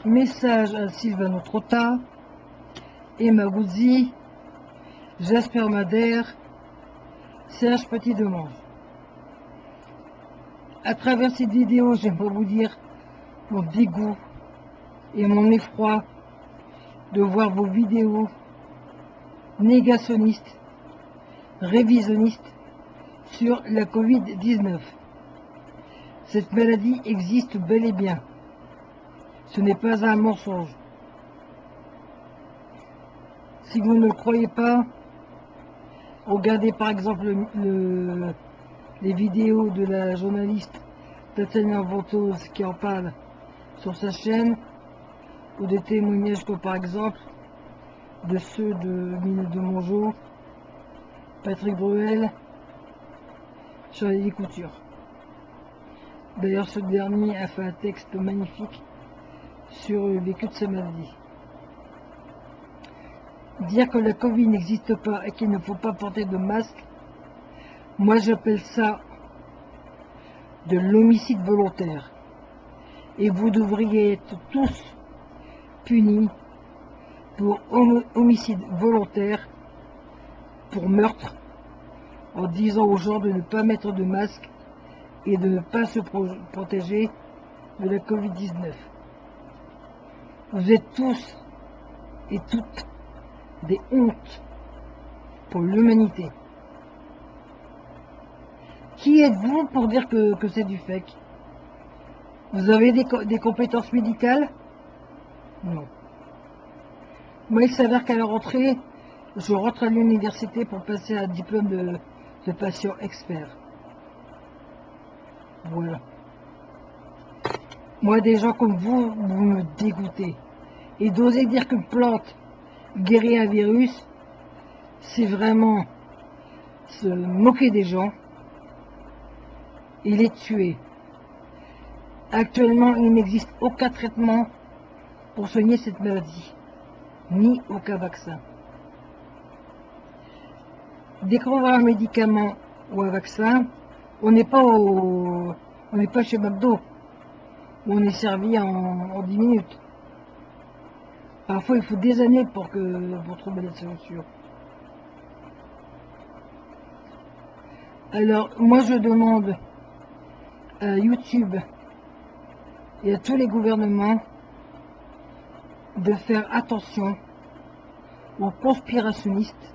Message à Silvano Trotta, Emma Guzzi, Jasper Madère, Serge Petit-Demange. À travers cette vidéo, j'aimerais vous dire mon dégoût et mon effroi de voir vos vidéos négationnistes, révisionnistes sur la Covid-19. Cette maladie existe bel et bien. Ce n'est pas un mensonge. Si vous ne le croyez pas, regardez par exemple les vidéos de la journaliste Tatiana Ventose qui en parle sur sa chaîne, ou des témoignages comme par exemple de ceux de Mine de Mongeau, Patrick Bruel, Charlie Couture. D'ailleurs, ce dernier a fait un texte magnifique sur le vécu de sa maladie. Dire que la Covid n'existe pas et qu'il ne faut pas porter de masque, moi j'appelle ça de l'homicide volontaire. Et vous devriez être tous punis pour homicide volontaire, pour meurtre, en disant aux gens de ne pas mettre de masque et de ne pas se protéger de la Covid-19. Vous êtes tous et toutes des hontes pour l'humanité. Qui êtes-vous pour dire que c'est du fake? Vous avez des compétences médicales? Non. Moi, il s'avère qu'à la rentrée, je rentre à l'université pour passer un diplôme de patient expert. Voilà. Moi, des gens comme vous me dégoûtez. Et d'oser dire qu'une plante guérit un virus, c'est vraiment se moquer des gens et les tuer. Actuellement, il n'existe aucun traitement pour soigner cette maladie, ni aucun vaccin. Dès qu'on va un médicament ou un vaccin, on n'est pas chez McDo, où on est servi en 10 minutes. Parfois, il faut des années pour trouver la solution. Alors, moi, je demande à YouTube et à tous les gouvernements de faire attention aux conspirationnistes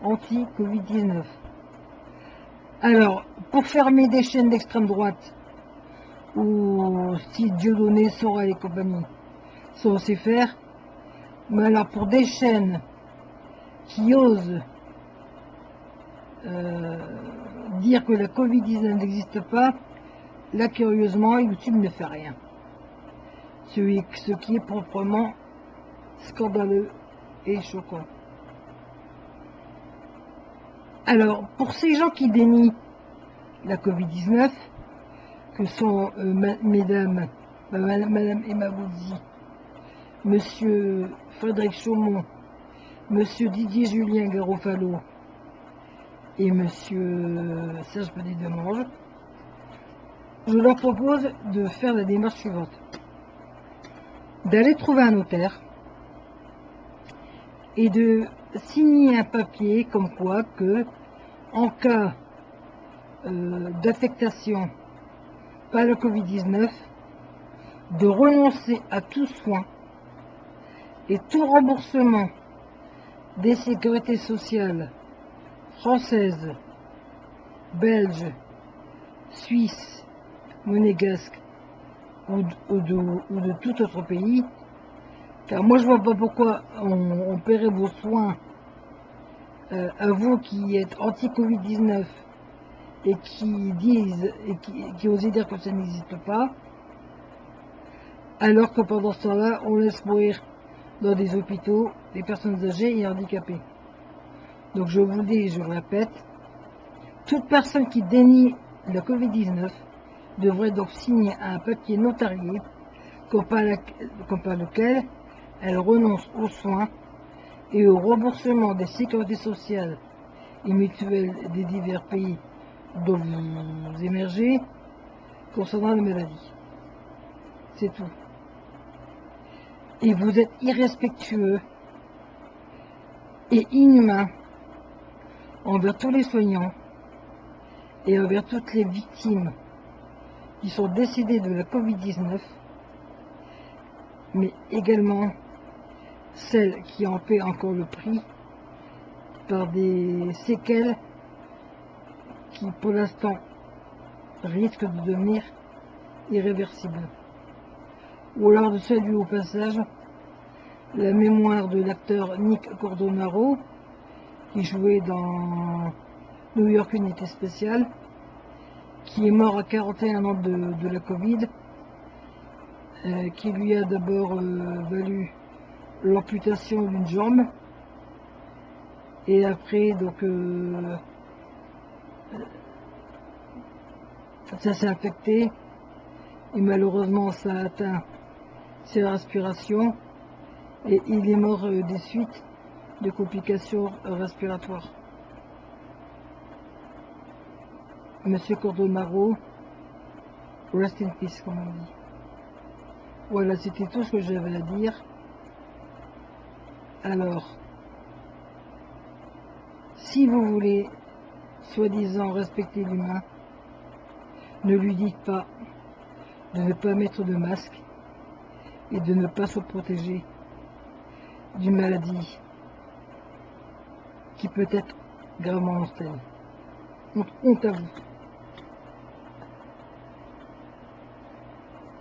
anti-Covid-19. Alors, pour fermer des chaînes d'extrême droite, ou si Dieudonné, Sora et compagnie, ça on sait faire, mais alors pour des chaînes qui osent dire que la Covid-19 n'existe pas, là curieusement YouTube ne fait rien. Ce qui est proprement scandaleux et choquant. Alors, pour ces gens qui dénient la Covid-19, que sont Madame Emma Guzzi, Monsieur Frédéric Chaumont, Monsieur Didier Julien Garofalo et Monsieur Serge Petit-Demange, je leur propose de faire la démarche suivante. D'aller trouver un notaire et de signer un papier comme quoi que, en cas d'affectation par le Covid-19, de renoncer à tout soin et tout remboursement des sécurités sociales françaises, belges, suisses, monégasques ou de tout autre pays, car moi je vois pas pourquoi on paierait vos soins à vous qui êtes anti-Covid-19 et qui disent et qui osent dire que ça n'existe pas, alors que pendant ce temps-là, on laisse mourir dans des hôpitaux des personnes âgées et handicapées. Donc je vous le dis et je le répète, toute personne qui dénie la Covid-19 devrait donc signer un papier notarié comme par lequel elle renonce aux soins et au remboursement des sécurités sociales et mutuelles des divers pays dont vous émergez concernant la maladie. C'est tout. et vous êtes irrespectueux et inhumain envers tous les soignants et envers toutes les victimes qui sont décédées de la Covid-19, mais également celles qui en paient encore le prix par des séquelles qui, pour l'instant, risquent de devenir irréversibles. Ou alors de saluer au passage la mémoire de l'acteur Nick Cordonaro, qui jouait dans New York Unité Spéciale, qui est mort à 41 ans de la Covid, qui lui a d'abord valu l'amputation d'une jambe, et après, donc, ça s'est infecté, et malheureusement, ça a atteint ses respirations, et il est mort des suites de complications respiratoires. Monsieur Cordonaro, rest in peace, comme on dit. Voilà, c'était tout ce que j'avais à dire. Alors, si vous voulez, soi-disant, respecter l'humain, ne lui dites pas de ne pas mettre de masque et de ne pas se protéger d'une maladie qui peut être gravement mortelle. Donc, honte à vous.